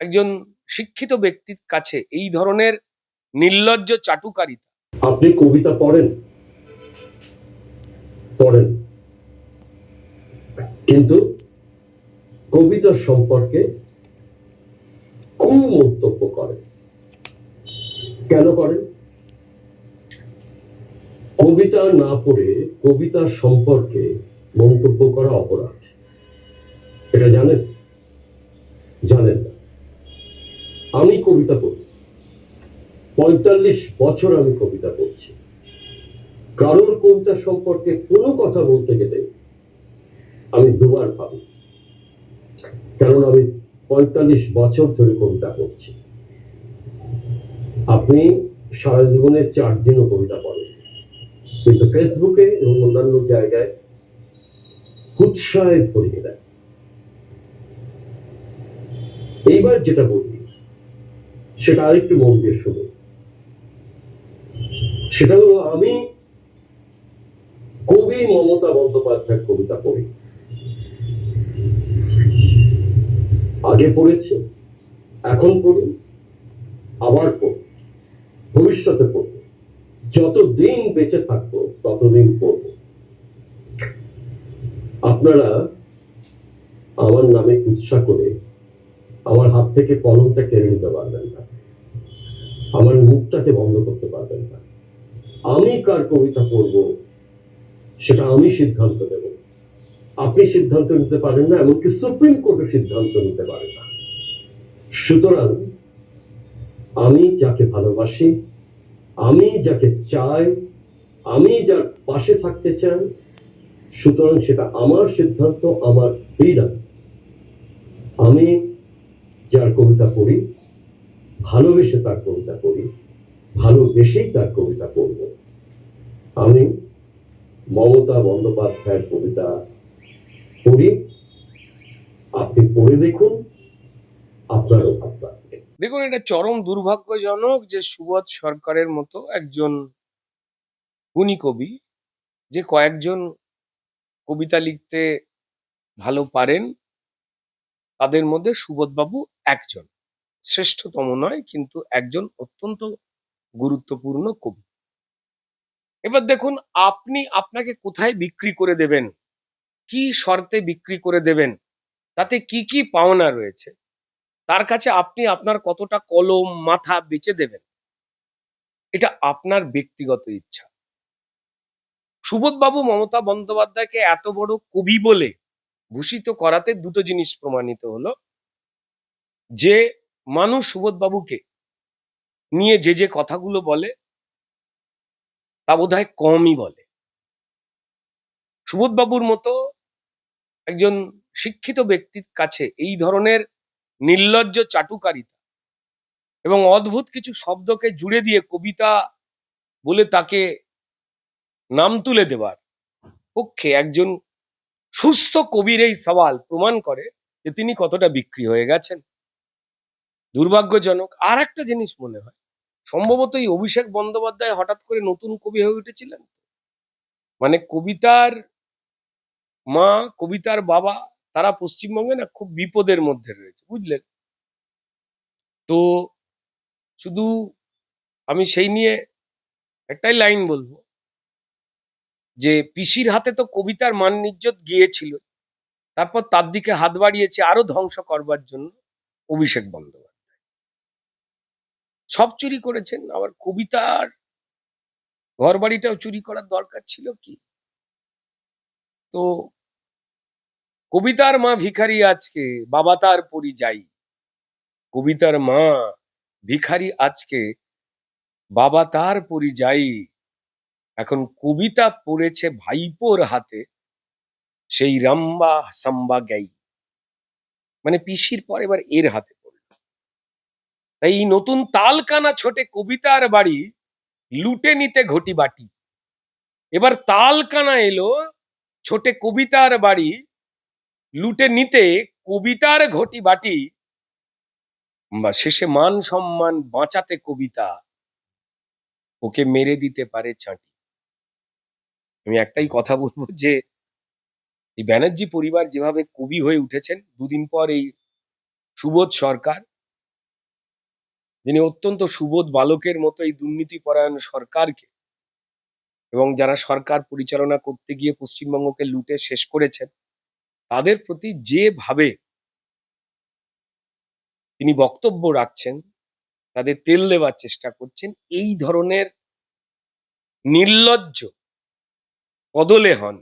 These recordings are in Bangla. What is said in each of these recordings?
একজন শিক্ষিত ব্যক্তির কাছে এই ধরনের নির্লজ্জ চাটুকারিতা। আপনি কবিতা পড়েন পড়েন কিন্তু কবিতা সম্পর্কে কুমন্তব্য করেন। কেন করেন? কবিতা না পড়ে কবিতা সম্পর্কে মন্তব্য করা অপরাধ। এটা জানেন? জানেন না। আমি কবিতা পড়ি, ৪৫ বছর আমি কবিতা পড়ছি। কারোর কবিতা সম্পর্কে কোনো কথা বলতে গেলে আমি দুবার ভাবি, কারণ আমি ৪৫ বছর ধরে কবিতা পড়ছি। আপনি সারা জীবনে ৪ দিনও কবিতা পড়েন, কিন্তু ফেসবুকে এবং অন্যান্য জায়গায় কুৎসায় ভরিয়ে দেয়। এইবার যেটা বলি সেটা আরেকটু মন দিয়ে শুনুন। সেটা হলো, আমি কবি মমতা বন্দ্যোপাধ্যায়ের কবিতা পড়ি। আগে পড়েছি, এখন পড়ি, আবার পড়ি, ভবিষ্যতে পড়ব। যতদিন বেঁচে থাকবো ততদিন পড়ব। আপনারা আমার নামে কুৎসা করে আমার হাত থেকে কলমটা কেড়ে নিতে পারবেন না, আমার মুখটাকে বন্ধ করতে পারবেন না। আমি কার কবিতা পড়ব সেটা আমি সিদ্ধান্ত নেব। আপনি সিদ্ধান্ত নিতে পারেন না, এমনকি সুপ্রিম কোর্টও সিদ্ধান্ত নিতে পারে না। সুতরাং আমি যাকে ভালোবাসি, আমি যাকে চাই, আমি যার পাশে থাকতে চাই, সুতরাং সেটা আমার সিদ্ধান্ত, আমার ফ্রিডম। আমি যার কবিতা পড়ি, ভালোবেসে তার কবিতা পড়ি, ভালোবেসেই তার কবিতা পড়ব। আমি মমতা বন্দ্যোপাধ্যায়ের কবিতা পড়ি। আপনি পড়ে দেখুন, আপনারও ভালো লাগবে। দেখুন, এটা চরম দুর্ভাগ্যজনক যে সুবোধ সরকারের মতো একজন গুণী কবি, যে কয়েকজন কবিতা লিখতে ভালো পারেন, তাদের মধ্যে সুবোধবাবু একজন। শ্রেষ্ঠতম নয়, কিন্তু একজন অত্যন্ত গুরুত্বপূর্ণ কবি। এবার দেখুন, আপনি আপনাকে কোথায় বিক্রি করে দেবেন, কি শর্তে বিক্রি করে দেবেন, তাতে কি কি পাওনা রয়েছে, তার কাছে আপনি আপনার কতটা কলম মাথা বেচে দেবেন, এটা আপনার ব্যক্তিগত ইচ্ছা। সুবোধবাবু মমতা বন্দ্যোপাধ্যায়কে এত বড় কবি বলে ভূষিত করাতে দুটো জিনিস প্রমাণিত হলো, যে মানুষ সুবোধবাবুকে নিয়ে যে যে কথাগুলো বলে তা বোধহয় কমই বলে। সুবোধবাবুর মতো একজন শিক্ষিত ব্যক্তির কাছে এই ধরনের নির্লজ্জ চাটুকারিতা এবং অদ্ভুত কিছু শব্দকে জুড়ে দিয়ে কবিতা বলে তাকে নাম তুলে দেওয়ার পক্ষে একজন সুস্থ কবির এই সওয়াল প্রমাণ করে যে তিনি কতটা বিক্রি হয়ে গেছেন। দুর্ভাগ্যজনক। আর একটা জিনিস মনে হয়, সম্ভবত এই অভিষেক বন্দ্যোপাধ্যায় হঠাৎ করে নতুন কবি হয়ে উঠেছিলেন, মানে কবিতার মা, কবিতার বাবা, তারা পশ্চিমবঙ্গে না খুব বিপদের মধ্যে রয়েছে, বুঝলেন তো। শুধু আমি সেই নিয়ে একটাই লাইন বলবো, যে পিসির হাতে তো কবিতার মান ইজ্জত গিয়েছিল, তারপর তার দিকে হাত বাড়িয়েছে আরো ধ্বংস করবার জন্য অভিষেক বন্দ্যোপাধ্যায়। সব চুরি করেছেন, আবার কবিতার ঘর বাড়িটাও চুরি করার দরকার ছিল কি? তো কবিতার মা ভিখারি আজকে, বাবা তার পরিযায়ী। কবিতার মা ভিখারি আজকে, বাবা তার পরিযায়ী। এখন কবিতা পড়েছে ভাইপোর হাতে, সেই রাম্বা সাম্বা গাই, মানে পিসির পর এবার এর হাতে পড়ল। তাই এই নতুন তালকানা ছোটে কবিতার বাড়ি, লুটে নিতে ঘটি বাটি। এবার তালকানা এলো ছোটে কবিতার বাড়ি, লুটে নিতে কবিতার ঘটি বাটি। বা শেষে মান সম্মান বাঁচাতে কবিতা ওকে মেরে দিতে পারে চাঁটি। আমি একটাই কথা বলবো, যে এই ব্যানার্জি পরিবার যেভাবে কবি হয়ে উঠেছেন, দুদিন পর এই সুবোধ সরকার যিনি অত্যন্ত সুবোধ বালকের মতো এই দুর্নীতিপরায়ণ সরকারকে এবং যারা সরকার পরিচালনা করতে গিয়ে পশ্চিমবঙ্গকে লুটে শেষ করেছেন তাদের প্রতি যেভাবে তিনি বক্তব্য রাখছেন, তাদের তেল দেওয়ার চেষ্টা করছেন, এই ধরনের নির্লজ্জ কদলেহন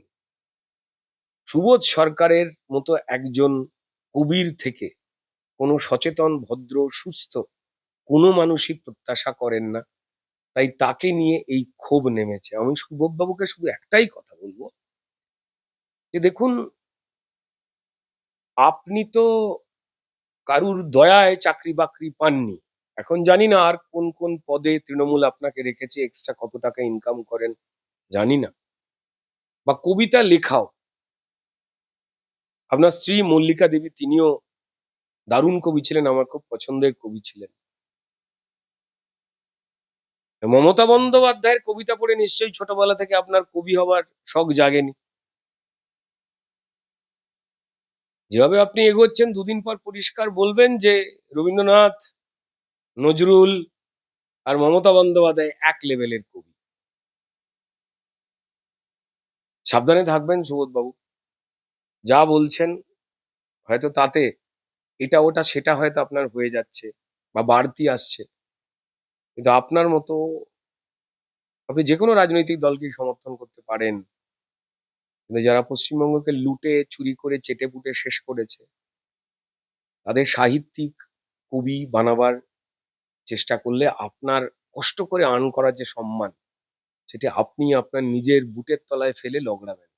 সুবোধ সরকারের মতো একজন কবির থেকে কোনো সচেতন ভদ্র সুস্থ কোনো মানুষই প্রত্যাশা করেন না। তাই তাকে নিয়ে এই ক্ষোভ নেমেছে। আমি সুবোধ বাবুকে শুধু একটাই কথা বলবো যে দেখুন, আপনি তো কারুর দয়ায় চাকরি বাকরি পাননি। এখন জানি না আর কোন কোন পদে তৃণমূল আপনাকে রেখেছে, এক্সট্রা কত টাকা ইনকাম করেন জানি না, বা কবিতা লেখাও। আপনার স্ত্রী মল্লিকা দেবী তিনিও দারুণ কবি ছিলেন, আমার খুব পছন্দের কবি ছিলেন। মমতা বন্দ্যোপাধ্যায়ের কবিতা পড়ে নিশ্চয়ই ছোটবেলা থেকে আপনার কবি হবার শখ জাগেনি। যেভাবে আপনি এগোচ্ছেন দুদিন পর পরিষ্কার বলবেন যে রবীন্দ্রনাথ, নজরুল আর মমতা বন্দ্যোপাধ্যায় এক লেভেলের কবি। সাবধানে থাকবেন সুবোধ বাবু। যা বলছেন হয়তো তাতে এটা ওটা সেটা হয়তো আপনার হয়ে যাচ্ছে বা বাড়তি আসছে, কিন্তু আপনার মতো আপনি যে কোনো রাজনৈতিক দলকেই সমর্থন করতে পারেন, কিন্তু যারা পশ্চিমবঙ্গকে লুটে চুরি করে চেটেপুটে শেষ করেছে তাদের সাহিত্যিক কবি বানাবার চেষ্টা করলে আপনার কষ্ট করে আর্ন করার যে সম্মান সেটা আপনি আপনার নিজের বুটের তলায় ফেলে লগড়াবেন,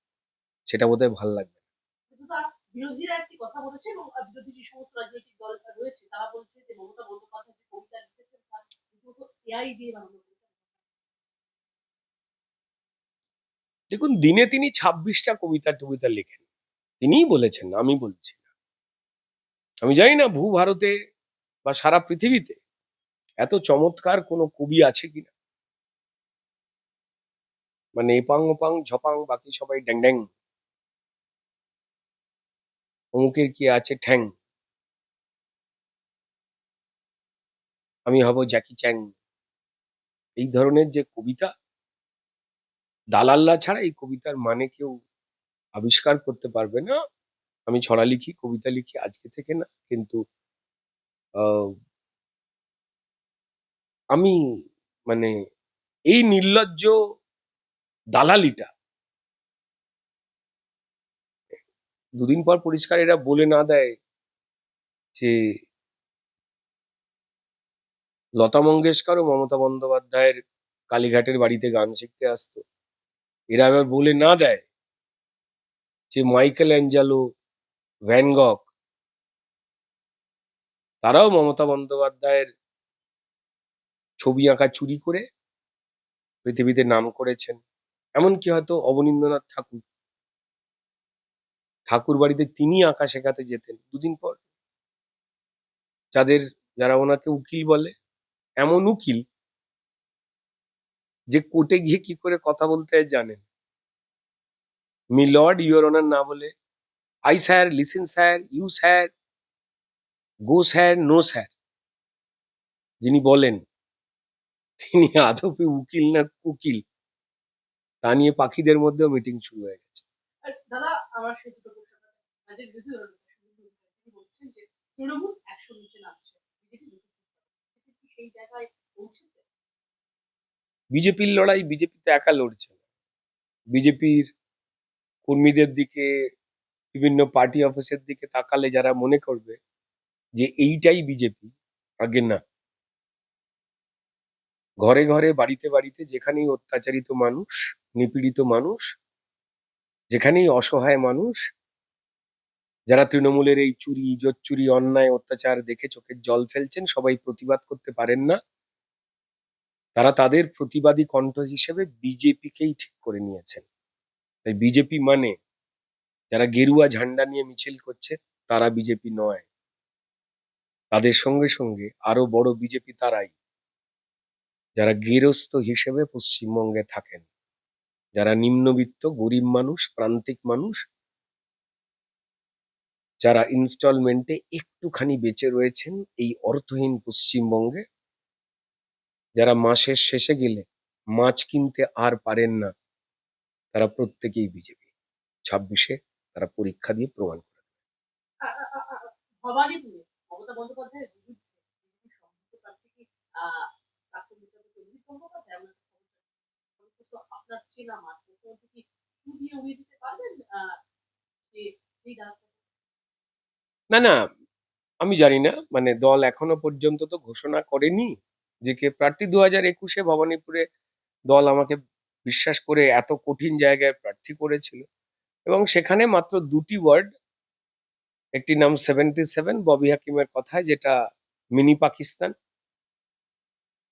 সেটা বোধহয় ভাল লাগবে না। কিন্তু তার বিরোধীরা একটি কথা বলেছে এবং বিরোধী যে সমস্ত রাজনৈতিক দল রয়েছে তারা বলছে যে মমতা বন্দ্যোপাধ্যায় যে কবিতা লিখেছেন তার রীতিমতো এআই দিয়ে বানানো কবিতা। দেখুন, দিনে তিনি 26টা কবিতা টবিতা লেখেন, তিনিই বলেছেন, আমি বলছি না। আমি জানি না ভারতে বা সারা পৃথিবীতে এত চমৎকার কোনো কবি আছে কিনা, মানে এপাং ওপাং ঝপাং বাকি সবাই ড্যাং ড্যাং, অমুকের কি আছে ঠ্যাং, আমি হব জ্যাকি চ্যাং, এই ধরনের যে কবিতা, দালাল্লা ছাড়া এই কবিতার মানে কেউ আবিষ্কার করতে পারবে না। আমি ছড়া লিখি, কবিতা লিখি আজকে থেকে না, কিন্তু আহ, আমি মানে এই নির্লজ্জ দালালিটা দুদিন পর পরিষ্কার এরা বলে না দেয় যে লতা মঙ্গেশকর ও মমতা বন্দ্যোপাধ্যায়ের কালীঘাটের বাড়িতে গান শিখতে আসতো, এরা এবার বলে না দেয় যে মাইকেল অ্যাঞ্জেলো, ভ্যান গগ তারাও মমতা বন্দ্যোপাধ্যায়ের ছবি আঁকা চুরি করে পৃথিবীতে নাম করেছেন। এমনকি হয়তো অবনীন্দ্রনাথ ঠাকুর, ঠাকুর বাড়িতে তিনি আঁকা শেখাতে যেতেন দুদিন পর, যারা ওনাকে উকিল বলে, এমন উকিল যে কোর্টে গিয়ে কি করে কথা বলতে হয় জানেন। মি লর্ড ইউর অনার না বলে I sir, listen sir, you sir, go sir, no sir, যিনি বলেন তিনি আদপে উকিল না কুকিল তা নিয়ে পাখিদের মধ্যেও মিটিং শুরু হয়ে গেছে। আর দাদা আমার সেই দুটো প্রশ্ন আছে। রাজ্যের বিরোধী দলনেতা শুভেন্দু অধিকারী তিনি বলছেন যে তৃণমূল 100 নিচে নামছে, বিজেপি 200 কি সেই জায়গায় পৌঁছেছে? বিজেপির লড়াই বিজেপি তো একা লড়ছে না। বিজেপির কর্মীদের দিকে, বিভিন্ন পার্টি অফিসের দিকে তাকালে যারা মনে করবে যে এইটাই বিজেপি, আগে না। ঘরে ঘরে বাড়িতে বাড়িতে যেখানেই অত্যাচারিত মানুষ, নিপীড়িত মানুষ, যেখানেই অসহায় মানুষ, যারা তৃণমূলের এই চুরি জোচ্চুরি অন্যায় অত্যাচার দেখে চোখের জল ফেলছেন, সবাই প্রতিবাদ করতে পারেন না, তারা তাদের প্রতিবাদী কণ্ঠ হিসেবে বিজেপিকেই ঠিক করে নিয়েছেন। তাই বিজেপি মানে যারা গেরুয়া ঝান্ডা নিয়ে মিছিল করছে তারা বিজেপি নয়। তাদের সঙ্গে সঙ্গে আরো বড় বিজেপি তারাই যারা গেরস্থ হিসেবে পশ্চিমবঙ্গে থাকেন, যারা নিম্নবিত্ত গরিব মানুষ, প্রান্তিক মানুষ, যারা ইনস্টলমেন্টে একটুখানি বেঁচে রয়েছেন এই অর্থহীন পশ্চিমবঙ্গে, যারা মাসের শেষে গেলে মাছ কিনতে আর পারেন না, তারা প্রত্যেকেই বিজেপি। 26-এ তারা পরীক্ষা দিয়ে প্রমাণ করে। আ- আ- আ- আ- ভবানীপুরে মমতা বন্দ্যোপাধ্যায়ের বিরুদ্ধে বিজেপির সম্ভাব্য প্রার্থী কি প্রাক্তন বিচারপতি অভিজিৎ গঙ্গোপাধ্যায়? আপনার চেনা মাঠ মুখ্যমন্ত্রী কি শুরু দিয়ে উড়িয়ে দিতে পারবেন যে সেই রাস্তা? না, না, আমি জানি না, মানে দল এখনো পর্যন্ত তো ঘোষণা করেনি যে কে প্রার্থী। 2021-এ ভবানীপুরে দল আমাকে বিশ্বাস করে এত কঠিন জায়গায় প্রার্থী করেছিল, এবং সেখানে মাত্র 2টি ওয়ার্ড, একটি নাম 77 ববি হাকিমের কথায়, যেটা মিনি পাকিস্তান,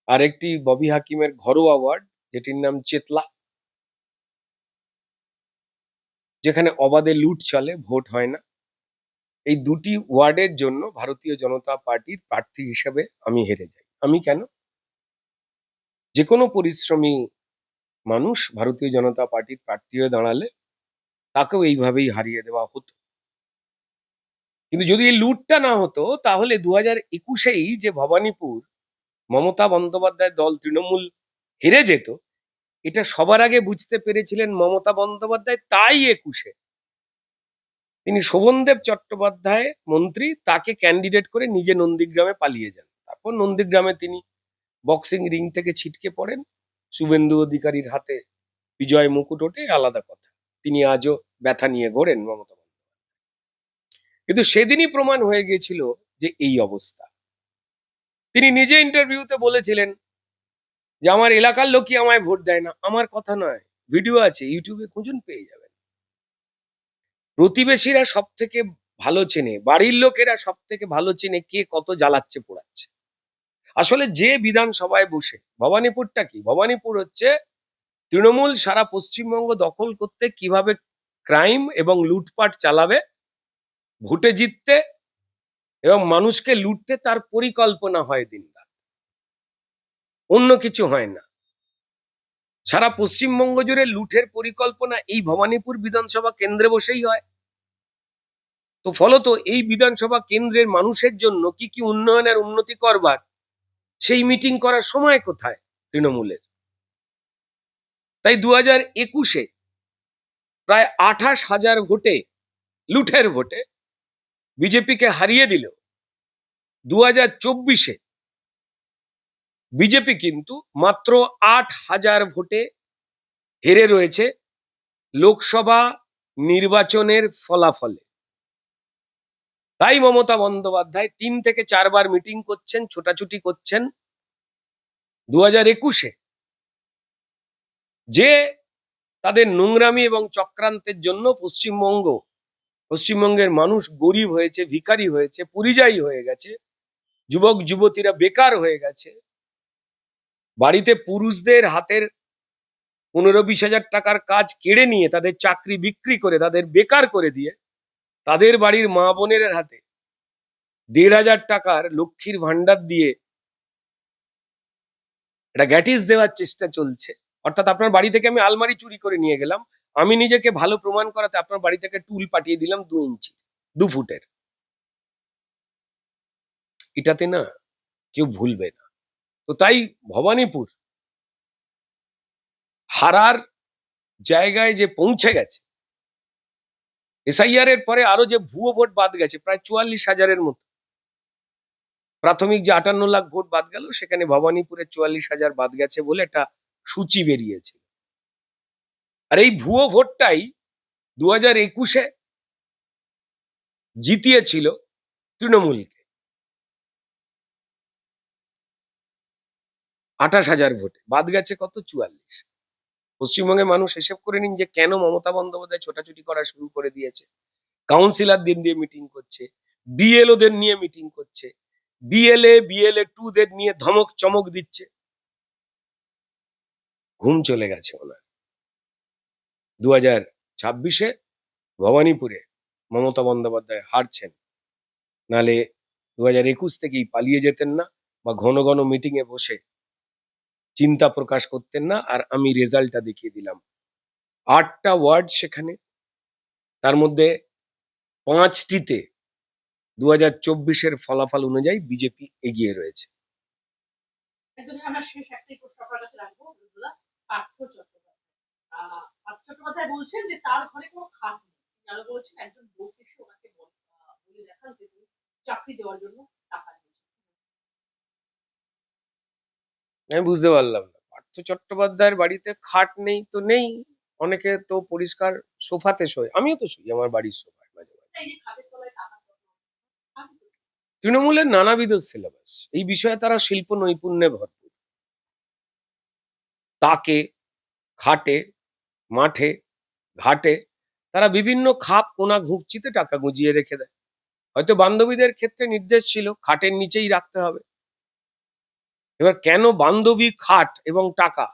আরেকটি ববি হাকিমের ঘরোয়া ওয়ার্ড যেটির নাম চেতলা, যেখানে অবাধে লুট চলে, ভোট হয় না। এই 2টি ওয়ার্ডের জন্য ভারতীয় জনতা পার্টির প্রার্থী হিসেবে আমি হেরে যাই। আমি কেন? যে কোনো পরিশ্রমী মানুষ ভারতীয় জনতা পার্টির প্রার্থী হয়ে দাঁড়ালে তাকেও এইভাবেই হারিয়ে দেওয়া হতো। কিন্তু যদি এই লুটটা না হতো, তাহলে 2021-এই যে ভবানীপুর মমতা বন্দ্যোপাধ্যায় দল তৃণমূল হেরে যেত, এটা সবার আগে বুঝতে পেরেছিলেন মমতা বন্দ্যোপাধ্যায়। তাই 21-এ তিনি শোভনদেব চট্টোপাধ্যায় মন্ত্রী, তাকে ক্যান্ডিডেট করে নিজে নন্দীগ্রামে পালিয়ে যান। তারপর নন্দীগ্রামে তিনি বক্সিং রিং থেকে ছিটকে পড়েন, শুভেন্দু অধিকারীর হাতে বিজয় মুকুট ওঠে, আলাদা কথা। তিনি আজও ব্যথা নিয়ে ঘোরেন মমতা বন্দ্যোপাধ্যায়। কিন্তু সেদিনই প্রমাণ হয়ে গিয়েছিল যে এই অবস্থা। তিনি নিজে ইন্টারভিউতে বলেছিলেন যে আমার এলাকার লোকই আমায় ভোট দেয় না। আমার কথা নয়, ভিডিও আছে, ইউটিউবে খুঁজুন, পেয়ে যাবেন। প্রতিবেশীরা সব থেকে ভালো চেনে, বাড়ির লোকেরা সব থেকে ভালো চেনে কে কত জ্বালাচ্ছে পোড়াচ্ছে। আসলে যে বিধানসভায় বসে, ভবানীপুরটা কি, ভবানীপুর হচ্ছে তৃণমূল সারা পশ্চিমবঙ্গ দখল করতে কিভাবে ক্রাইম এবং লুটপাট চালাবে, ভোটে জিততে এবং মানুষকে লুটতে তার পরিকল্পনা হয় দিনরাত, অন্য কিছু হয় না। সারা পশ্চিমবঙ্গ জুড়ে লুটের পরিকল্পনা এই ভবানীপুর বিধানসভা কেন্দ্রে বসেই হয়। তো ফলত এই বিধানসভা কেন্দ্রের মানুষের জন্য কি কি উন্নয়নের উন্নতি করবার, সেই মিটিং করার সময় কোথায় তৃণমূলের? তাই 2021-এ প্রায় 28,000 ভোটে, লুঠের ভোটে বিজেপিকে হারিয়ে দিল। 2024-এ বিজেপি কিন্তু মাত্র 8,000 ভোটে হেরে রয়েছে লোকসভা নির্বাচনের ফলাফলে। তাই মমতা বন্দ্যোপাধ্যায় 3 থেকে 4 বার মিটিং করছেন, ছোটাছুটি করছেন। 2021-এ যে তাদের নোংরামি এবং চক্রান্তের জন্য পশ্চিমবঙ্গের মানুষ গরিব হয়েছে, ভিখারি হয়েছে, পরিযায়ী হয়ে গেছে, যুবক যুবতীরা বেকার হয়ে গেছে, বাড়িতে পুরুষদের হাতের 15-20 হাজার টাকার কাজ কেড়ে নিয়ে, তাদের চাকরি বিক্রি করে, তাদের বেকার করে দিয়ে, তাদের বাড়ির মা বোনের হাতে 1,500 টাকার লক্ষ্মীর ভান্ডার দিয়ে এটা গ্যাটিস দেওয়ার চেষ্টা চলছে। অর্থাৎ আপনার বাড়ি থেকে আমি আলমারি চুরি করে নিয়ে গেলাম, আমি নিজেকে ভালো প্রমাণ করাতে আপনার বাড়ি থেকে টুল পাঠিয়ে দিলাম 2 ইঞ্চি, 2 ফুটের। এটাতে না কেউ ভুলবে না। তো তাই ভবানীপুর হারার জায়গায় যে পৌঁছে গেছে, এসআইআর এর পরে আরো যে ভুয়ো ভোট বাদ গেছে প্রায় 44,000-এর মতো, প্রাথমিক যে 58 লাখ ভোট বাদ গেল, সেখানে ভবানীপুরে 44,000 বাদ গেছে বলে একটা সূচি বেরিয়েছে। আর এই ভুয়ো ভোটটাই 2021-এ জিতিয়েছিল তৃণমূলকে 28,000 ভোটে, বাদ গেছে কত? 44। পশ্চিমবঙ্গের মানুষ হিসেব করে নিন যে কেন মমতা বন্দ্যোপাধ্যায় ছোটাছুটি করা শুরু করে দিয়েছে। কাউন্সিলরদের দিয়ে মিটিং করছে, বিএলওদের নিয়ে মিটিং করছে, বিএলএ 2দের নিয়ে ধমক চমক দিচ্ছে। ঘুম চলে গেছে ওনার। 2026-এ ভবানীপুরে মমতা বন্দ্যোপাধ্যায় হারছেন, নালে 2021 থেকেই পালিয়ে যেতেন না, বা ঘন ঘন মিটিং এ বসে চিন্তা প্রকাশ করতেন না। আর আমি রেজাল্টটা দেখিয়ে দিলাম। 8টা ওয়ার্ড সেখানে, তার মধ্যে 5টিতে 2024-এর ফলাফল অনুযায়ী বিজেপি এগিয়ে রয়েছে। একদমই আমরা শেষ একটাই প্রশ্ন আপনার কাছে রাখবো রুদ্রদা। পার্থ চট্টোপাধ্যায় পার্থ চট্টোপাধ্যায় বলছেন যে তার ঘরে কোনো খাট নেই। তিনি আরো বলছেন একজন লোক এসে ওনাকে বলে দেখান যে তিনি চাকরি দেওয়ার জন্য টাকা দিয়েছেন। আমি বুঝতে পারলাম না, পার্থ চট্টোপাধ্যায়ের বাড়িতে খাট নেই তো নেই, অনেকে তো পরিষ্কার সোফাতে শোয়, আমিও তো শুই আমার বাড়ির সোফায় মাঝে মাঝে। এই যে খাটের তলায় টাকা থাকে তো। তৃণমূলের নানাবিধ সিলেবাস, এই বিষয়ে তারা শিল্প নৈপুণ্যে ভরপুর। তাকে, খাটে, মাঠে, ঘাটে তারা বিভিন্ন খাপ কোনা ঘুপচিতে টাকা গুজিয়ে রেখে দেয়। হয়তো বান্ধবীদের ক্ষেত্রে নির্দেশ ছিল খাটের নিচেই রাখতে হবে। এবার কেন বান্ধবী, খাট এবং টাকা?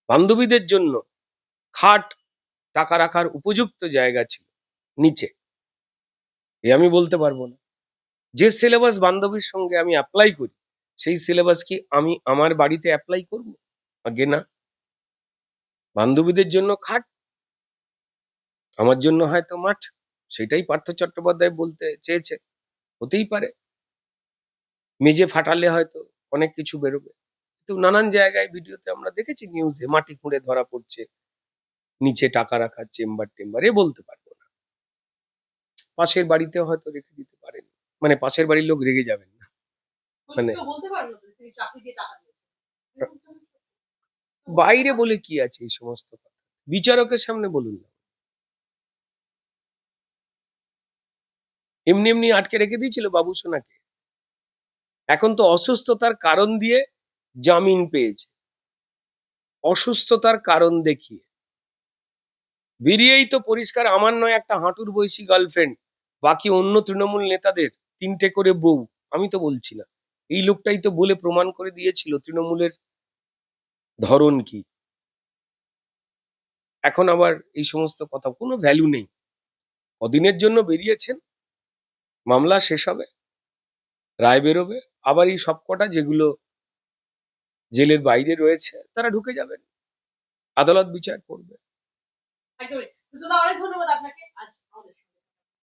বান্ধবীদের জন্য খাট, টাকা রাখার উপযুক্ত জায়গা ছিল নিচে, এ আমি বলতে পারবো না। যে সিলেবাস বান্ধবীর সঙ্গে আমি অ্যাপ্লাই করি, সেই সিলেবাস কি আমি আমার বাড়িতে অ্যাপ্লাই করব? আগে না। বান্ধবীদের জন্য খাট, আমার জন্য হয়তো মাঠ। সেটাই পার্থ চট্টোপাধ্যায় বলতে চেয়েছে। হতেই পারে মেঝে ফাটালে হয়তো অনেক কিছু বেরোবে। তো নানান জায়গায় ভিডিওতে আমরা দেখেছি, নিউজে মাটি খুঁড়ে ধরা পড়ছে, নিচে টাকা রাখার চেম্বার টেম্বার, এ বলতে পারবো না। পাশের বাড়িতে হয়তো রেখে দিতে পারেন, মানে পাশের বাড়ির লোক রেগে যাবেন না, বলছি মানে কেউ বলতে পারলো তো তিনি চাকরি দিয়ে টাকা দিয়েছেন। তিনি বলছেন, তো বলতে বাইরে পারলো। বলে কি আছে এই সমস্ত কথা, বিচারকের সামনে বলুন না। এমনি এমনি আটকে রেখে দিয়েছিল বাবু সোনাকে, এখন তো অসুস্থতার কারণ দিয়ে জামিন পেয়েছে, অসুস্থতার কারণ দেখিয়ে। বেরিয়েই তো পরিষ্কার, আমার নয় একটা হাঁটুর বয়সী গার্লফ্রেন্ড, বাকি অন্য তৃণমূল নেতাদের 3টে করে বউ। আমি তো বলছি না, এই লোকটাই তো বলে প্রমাণ করে দিয়েছিল তৃণমূলের ধরন কি। এখন আবার এই সমস্ত কথা কোনো ভ্যালু নেই। কদিনের জন্য বেরিয়েছেন, মামলা শেষ হবে, রায় বেরোবে, আবার এই সবকটা যেগুলো জেলের বাইরে রয়েছে তারা ঢুকে যাবেন, আদালত বিচার করবে। একদমই। রুদ্রদা অনেক ধন্যবাদ আপনাকে আজ আমাদের